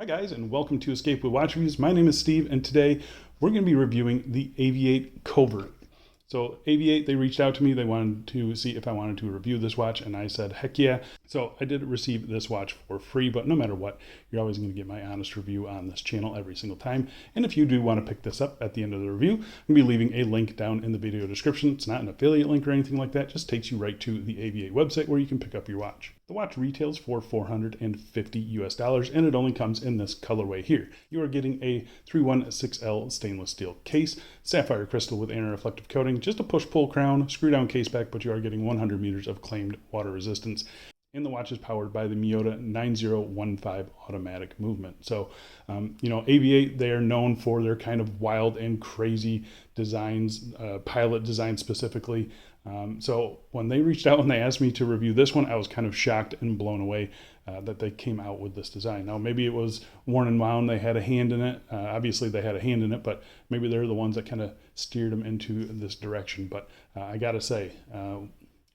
Hi guys, and welcome to Escape with Watch Reviews. My name is Steve, and today we're going to be reviewing the Avi8 Covert. So Avi8, they reached out to me. They wanted to see if I wanted to review this watch, and I said, heck yeah. So I did receive this watch for free, but no matter what, you're always going to get my honest review on this channel every single time. And if you do want to pick this up at the end of the review, I'm going to be leaving a link down in the video description. It's not an affiliate link or anything like that. It just takes you right to the Avi8 website where you can pick up your watch. The watch retails for $450 and it only comes in this colorway here. You are getting a 316L stainless steel case, sapphire crystal with anti-reflective coating, just a push-pull crown, screw-down case back, but you are getting 100 meters of claimed water resistance. And the watch is powered by the Miyota 9015 automatic movement. So, Avi8, they are known for their kind of wild and crazy designs, pilot design specifically. So when they reached out and they asked me to review this one, I was kind of shocked and blown away that they came out with this design. Now, maybe it was worn and wound. They had a hand in it. Obviously, they had a hand in it, but maybe they're the ones that kind of steered them into this direction. But I got to say,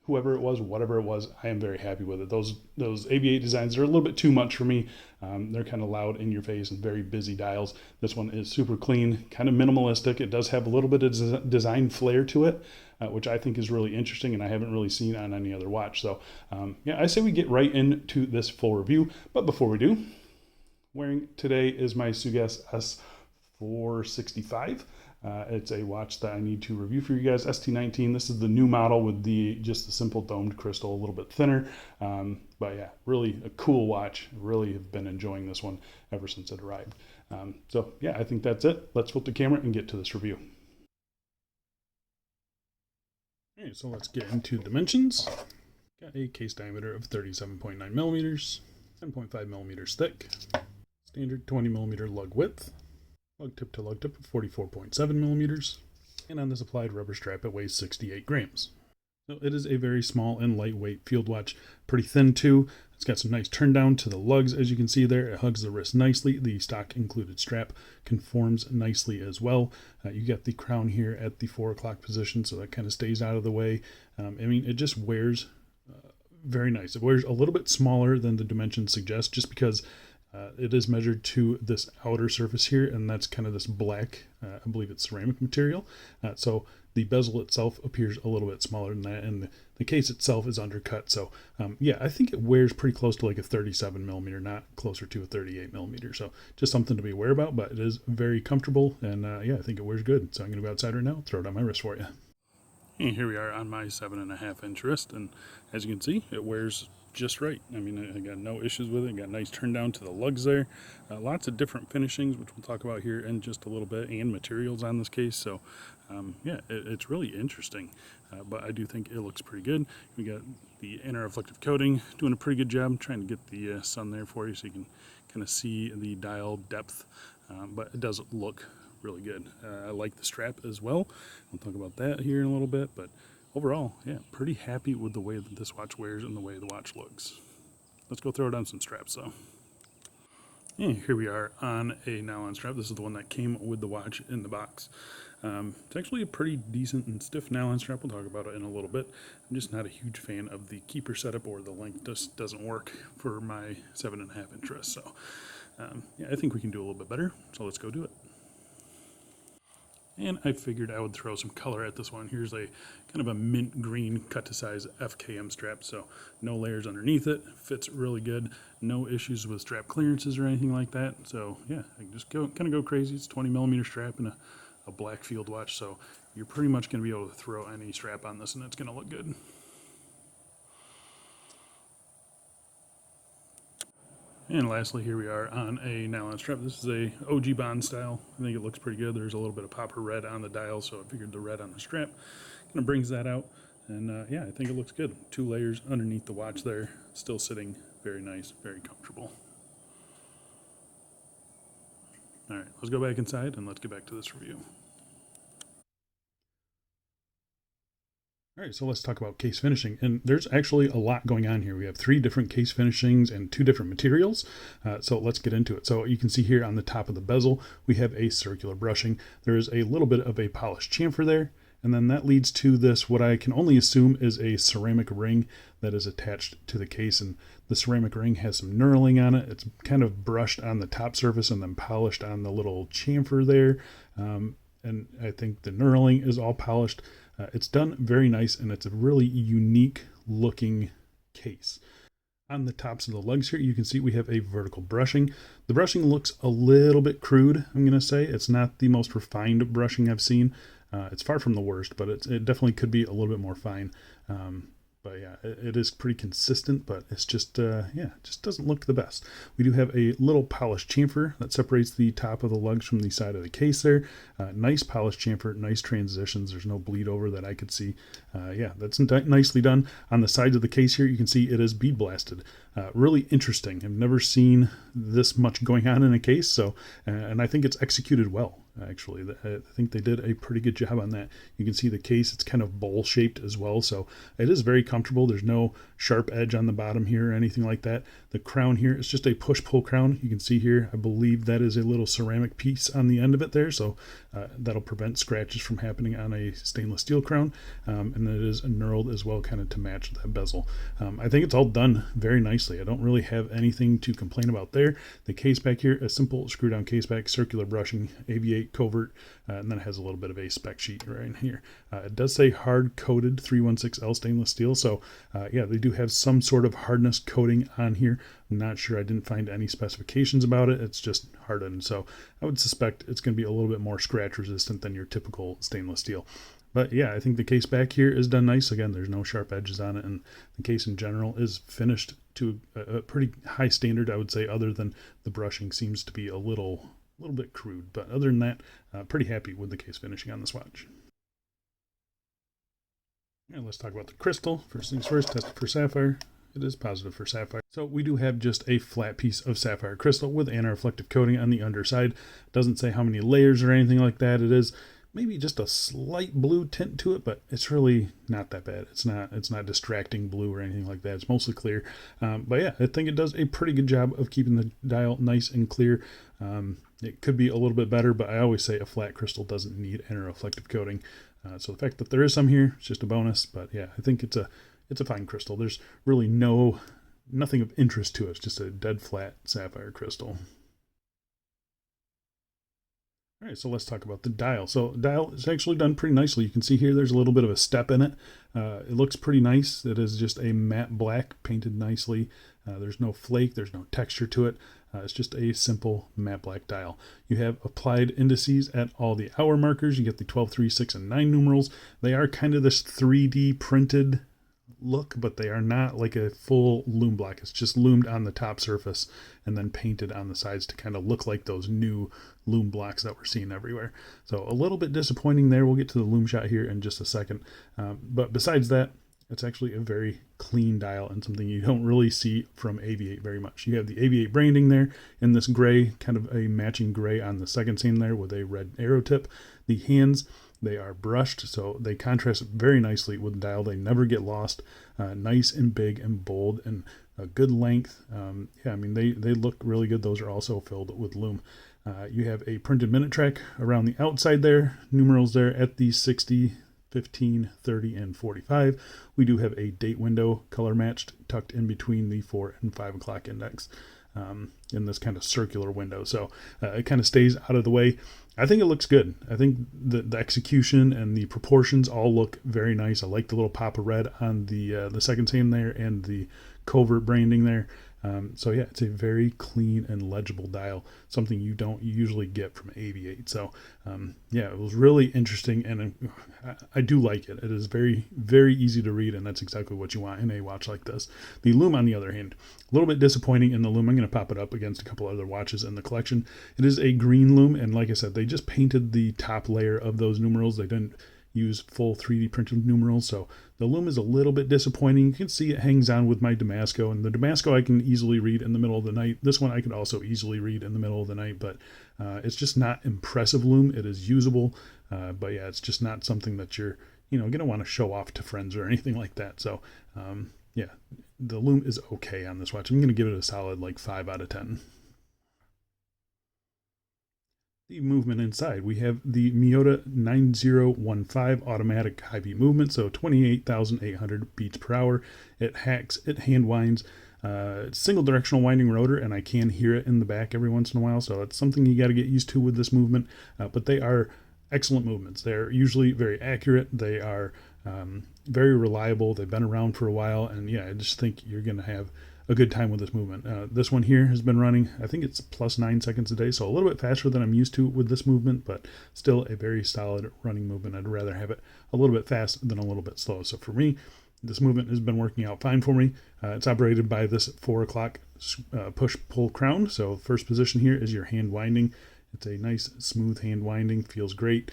whoever it was, whatever it was, I am very happy with it. Those Avi8 designs are a little bit too much for me. They're kind of loud in your face and very busy dials. This one is super clean, kind of minimalistic. It does have a little bit of design flair to it, which I think is really interesting and I haven't really seen on any other watch. So I say we get right into this full review. But before we do, wearing today is my Sugas S465. It's a watch that I need to review for you guys. ST19. This is the new model with just the simple domed crystal, a little bit thinner. But yeah, really a cool watch. Really have been enjoying this one ever since it arrived. So yeah, I think that's it. Let's flip the camera and get to this review. Okay, so let's get into dimensions. Got a case diameter of 37.9 millimeters, 10.5 millimeters thick, standard 20 millimeter lug width. Lug tip to lug tip of 44.7 millimeters, and on this applied rubber strap it weighs 68 grams. So it is a very small and lightweight field watch, pretty thin too. It's got some nice turn down to the lugs as you can see there. It hugs the wrist nicely. The stock included strap conforms nicely as well. You get the crown here at the 4 o'clock position, so that kind of stays out of the way. It just wears very nice. It wears a little bit smaller than the dimensions suggest, just because it is measured to this outer surface here, and that's kind of this black, I believe it's ceramic material. So the bezel itself appears a little bit smaller than that, and the case itself is undercut. So I think it wears pretty close to like a 37 millimeter, not closer to a 38 millimeter. So just something to be aware about, but it is very comfortable, and I think it wears good. So I'm going to go outside right now, throw it on my wrist for you. And here we are on my 7.5 inch wrist, and as you can see, it wears just right. I got no issues with it. Got nice turn down to the lugs there. Lots of different finishings, which we'll talk about here in just a little bit, and materials on this case. So it's really interesting, but I do think it looks pretty good. We got the anti-reflective coating doing a pretty good job. I'm trying to get the sun there for you so you can kind of see the dial depth, but it does look really good. I like the strap as well. We'll talk about that here in a little bit, but overall, yeah, pretty happy with the way that this watch wears and the way the watch looks. Let's go throw it on some straps though. And here we are on a nylon strap. This is the one that came with the watch in the box. It's actually a pretty decent and stiff nylon strap. We'll talk about it in a little bit. I'm just not a huge fan of the keeper setup, or the length just doesn't work for my 7.5 inch wrist. So I think we can do a little bit better. So let's go do it. And I figured I would throw some color at this one. Here's a kind of a mint green cut to size FKM strap, so no layers underneath it. Fits really good. No issues with strap clearances or anything like that. So yeah, I can just kind of go crazy. It's 20 millimeter strap and a black field watch, so you're pretty much going to be able to throw any strap on this and it's going to look good. And lastly, here we are on a nylon strap. This is a OG Bond style. I think it looks pretty good. There's a little bit of popper red on the dial, so I figured the red on the strap kind of brings that out. And I think it looks good. 2 layers underneath the watch there, still sitting very nice, very comfortable. All right, let's go back inside and let's get back to this review. All right, so let's talk about case finishing. And there's actually a lot going on here. We have 3 different case finishings and 2 different materials. So let's get into it. So you can see here on the top of the bezel, we have a circular brushing. There is a little bit of a polished chamfer there. And then that leads to this, what I can only assume is a ceramic ring that is attached to the case. And the ceramic ring has some knurling on it. It's kind of brushed on the top surface and then polished on the little chamfer there. And I think the knurling is all polished. It's done very nice, and it's a really unique looking case. On the tops of the lugs here, you can see we have a vertical brushing. The brushing looks a little bit crude, I'm going to say. It's not the most refined brushing I've seen. It's far from the worst, but it definitely could be a little bit more fine. But yeah, it is pretty consistent, but it's just, yeah, it just doesn't look the best. We do have a little polished chamfer that separates the top of the lugs from the side of the case there. Nice polished chamfer, nice transitions. There's no bleed over that I could see. Yeah, that's nicely done. On the sides of the case here, you can see it is bead blasted. Really interesting. I've never seen this much going on in a case, so, and I think it's executed well. Actually, I think they did a pretty good job on that. You can see the case, it's kind of bowl shaped as well, so it is very comfortable. There's no sharp edge on the bottom here or anything like that. The crown here is just a push-pull crown. You can see here, I believe that is a little ceramic piece on the end of it there, so that'll prevent scratches from happening on a stainless steel crown, and it is knurled as well, kind of to match that bezel. I think it's all done very nicely. I don't really have anything to complain about there. The case back here, a simple screw-down case back, circular brushing, Avi8 covert, and then it has a little bit of a spec sheet right in here. It does say hard-coated 316L stainless steel, so yeah, they do have some sort of hardness coating on here. I'm not sure, I didn't find any specifications about it. It's just hardened, so I would suspect it's going to be a little bit more scratch resistant than your typical stainless steel. But yeah, I think the case back here is done nice. Again, there's no sharp edges on it, and the case in general is finished to a pretty high standard, I would say, other than the brushing seems to be a little bit crude. But other than that, pretty happy with the case finishing on this watch. And let's talk about the crystal. First things first, test it for sapphire. It is positive for sapphire. So we do have just a flat piece of sapphire crystal with anti-reflective coating on the underside. It doesn't say how many layers or anything like that. It is maybe just a slight blue tint to it, but it's really not that bad. It's not distracting blue or anything like that. It's mostly clear. But yeah, I think it does a pretty good job of keeping the dial nice and clear. It could be a little bit better, but I always say a flat crystal doesn't need anti-reflective coating. So the fact that there is some here is just a bonus. But yeah, I think it's a fine crystal. There's really nothing of interest to it. It's just a dead flat sapphire crystal. All right, so let's talk about the dial. So the dial is actually done pretty nicely. You can see here there's a little bit of a step in it. It looks pretty nice. It is just a matte black painted nicely. There's no flake, there's no texture to it. It's just a simple matte black dial. You have applied indices at all the hour markers. You get the 12, 3, 6, and 9 numerals. They are kind of this 3D printed look, but they are not like a full loom block. It's just loomed on the top surface and then painted on the sides to kind of look like those new loom blocks that we're seeing everywhere. So a little bit disappointing there. We'll get to the loom shot here in just a second. But besides that, it's actually a very clean dial and something you don't really see from Avi8 very much. You have the Avi8 branding there in this gray, kind of a matching gray on the second seam there with a red arrow tip. The hands, they are brushed, so they contrast very nicely with the dial. They never get lost. Nice and big and bold and a good length. Yeah, I mean, they look really good. Those are also filled with loom. You have a printed minute track around the outside there, numerals there at the 60, 15, 30, and 45. We do have a date window color matched tucked in between the 4 and 5 o'clock index in this kind of circular window. So it kind of stays out of the way. I think it looks good. I think the execution and the proportions all look very nice. I like the little pop of red on the second seam there and the covert branding there. So yeah, it's a very clean and legible dial, something you don't usually get from Avi8. So yeah, it was really interesting, and I do like it. It is very, very easy to read, and that's exactly what you want in a watch like this. The Lume, on the other hand, a little bit disappointing in the Lume. I'm going to pop it up against a couple other watches in the collection. It is a green Lume, and like I said, they just painted the top layer of those numerals. They didn't use full 3D printed numerals, so the Lume is a little bit disappointing. You can see it hangs on with my Damasco, and the Damasco I can easily read in the middle of the night. This one I could also easily read in the middle of the night, but it's just not impressive Lume. It is usable, but yeah, it's just not something that you're going to want to show off to friends or anything like that. So yeah, the Lume is okay on this watch. I'm going to give it a solid like 5 out of 10. The movement inside, we have the Miyota 9015 automatic high beat movement, so 28,800 beats per hour. It hacks, it hand winds, single directional winding rotor, and I can hear it in the back every once in a while, so it's something you got to get used to with this movement. But they are excellent movements. They're usually very accurate. They are very reliable. They've been around for a while, and yeah, I just think you're going to have a good time with this movement. This one here has been running, I think it's plus 9 seconds a day, so a little bit faster than I'm used to with this movement, but still a very solid running movement. I'd rather have it a little bit fast than a little bit slow. So for me, this movement has been working out fine for me. It's operated by this 4 o'clock push-pull crown. So first position here is your hand winding. It's a nice smooth hand winding, feels great.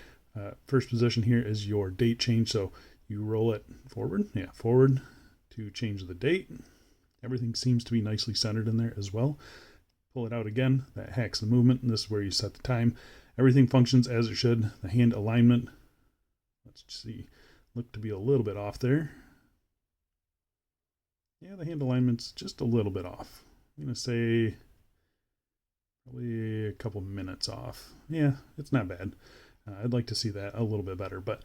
First position here is your date change. So you roll it forward, forward to change the date. Everything seems to be nicely centered in there as well. Pull it out again, that hacks the movement, and this is where you set the time. Everything functions as it should. The hand alignment, let's see, look to be a little bit off there. Yeah, the hand alignment's just a little bit off. I'm going to say probably a couple minutes off. Yeah, it's not bad. I'd like to see that a little bit better, but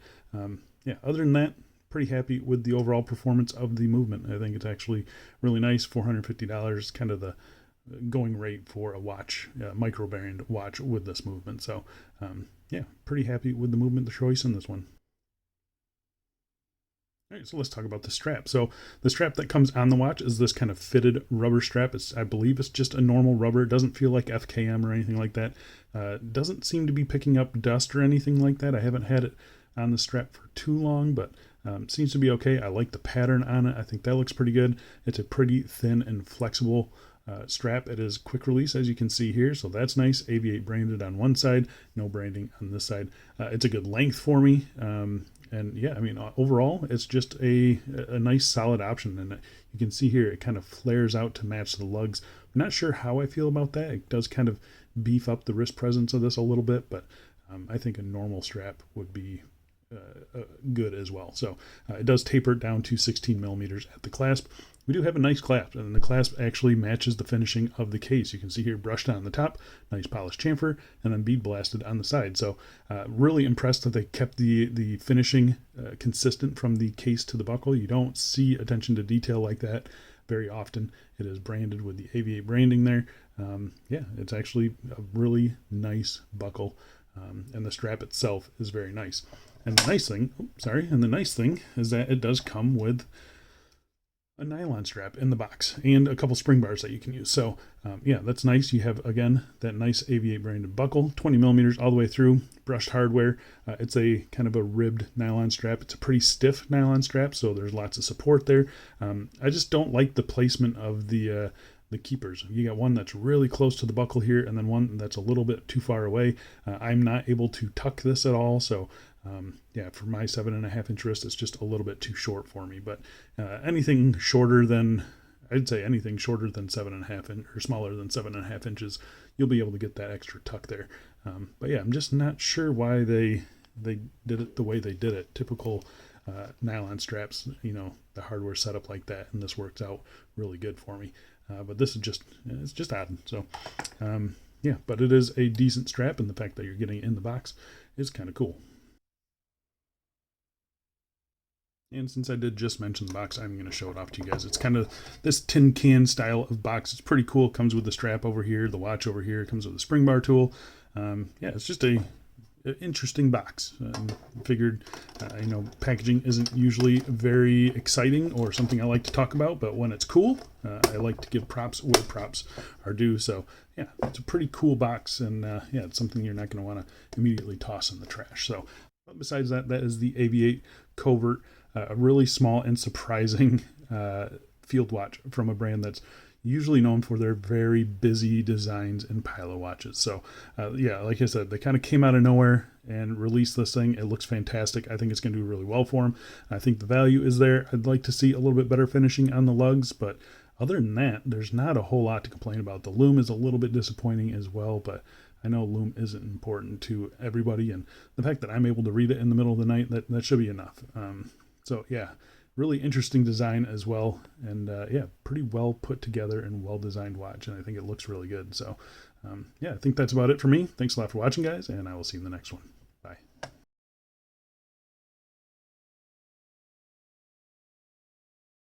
yeah, other than that, pretty happy with the overall performance of the movement. I think it's actually really nice. $450, kind of the going rate for a watch, micro brand watch with this movement. So yeah, pretty happy with the movement, the choice in this one. All right, so let's talk about the strap. So the strap that comes on the watch is this kind of fitted rubber strap. I believe it's just a normal rubber. It doesn't feel like FKM or anything like that. Doesn't seem to be picking up dust or anything like that. I haven't had it on the strap for too long, but seems to be okay. I like the pattern on it. I think that looks pretty good. It's a pretty thin and flexible strap. It is quick release, as you can see here, so that's nice. Avi8 branded on one side, no branding on this side. It's a good length for me, and yeah, I mean, overall, it's just a nice solid option. And you can see here, it kind of flares out to match the lugs. I'm not sure how I feel about that. It does kind of beef up the wrist presence of this a little bit, but I think a normal strap would be good as well. So it does taper down to 16 millimeters at the clasp. We do have a nice clasp, and the clasp actually matches the finishing of the case. You can see here brushed on the top, nice polished chamfer, and then bead blasted on the side. So really impressed that they kept the finishing consistent from the case to the buckle. You don't see attention to detail like that very often. It is branded with the Avi8 branding there. Yeah, it's actually a really nice buckle, and the strap itself is very nice. And the nice thing is that it does come with a nylon strap in the box and a couple spring bars that you can use. So yeah, that's nice. You have, again, that nice Avi8 branded buckle, 20 millimeters all the way through, brushed hardware. It's a kind of a ribbed nylon strap. It's a pretty stiff nylon strap, so there's lots of support there. I just don't like the placement of the keepers. You got one that's really close to the buckle here, and then one that's a little bit too far away. I'm not able to tuck this at all, so yeah, for my 7.5-inch wrist, it's just a little bit too short for me. But anything shorter than, I'd say anything shorter than 7.5 or smaller than 7.5 inches, you'll be able to get that extra tuck there. But yeah, I'm just not sure why they did it the way they did it. Typical nylon straps, you know, the hardware setup like that, and this works out really good for me. But this is it's just odd. So yeah, but it is a decent strap, and the fact that you're getting it in the box is kind of cool. And since I did just mention the box, I'm going to show it off to you guys. It's kind of this tin can style of box. It's pretty cool. It comes with the strap over here, the watch over here. It comes with a spring bar tool. Yeah, it's just an interesting box. Figured, you know, packaging isn't usually very exciting or something I like to talk about, but when it's cool, I like to give props where props are due. So yeah, it's a pretty cool box, and yeah, it's something you're not going to want to immediately toss in the trash. So, but besides that, that is the Avi8 Covert. A really small and surprising field watch from a brand that's usually known for their very busy designs and pile of watches. So yeah, like I said, they kind of came out of nowhere and released this thing. It looks fantastic. I think it's going to do really well for them. I think the value is there. I'd like to see a little bit better finishing on the lugs, but other than that, there's not a whole lot to complain about. The Lume is a little bit disappointing as well, but I know Lume isn't important to everybody, and the fact that I'm able to read it in the middle of the night, that should be enough. So yeah, really interesting design as well. And yeah, pretty well put together and well designed watch. And I think it looks really good. So yeah, I think that's about it for me. Thanks a lot for watching, guys, and I will see you in the next one.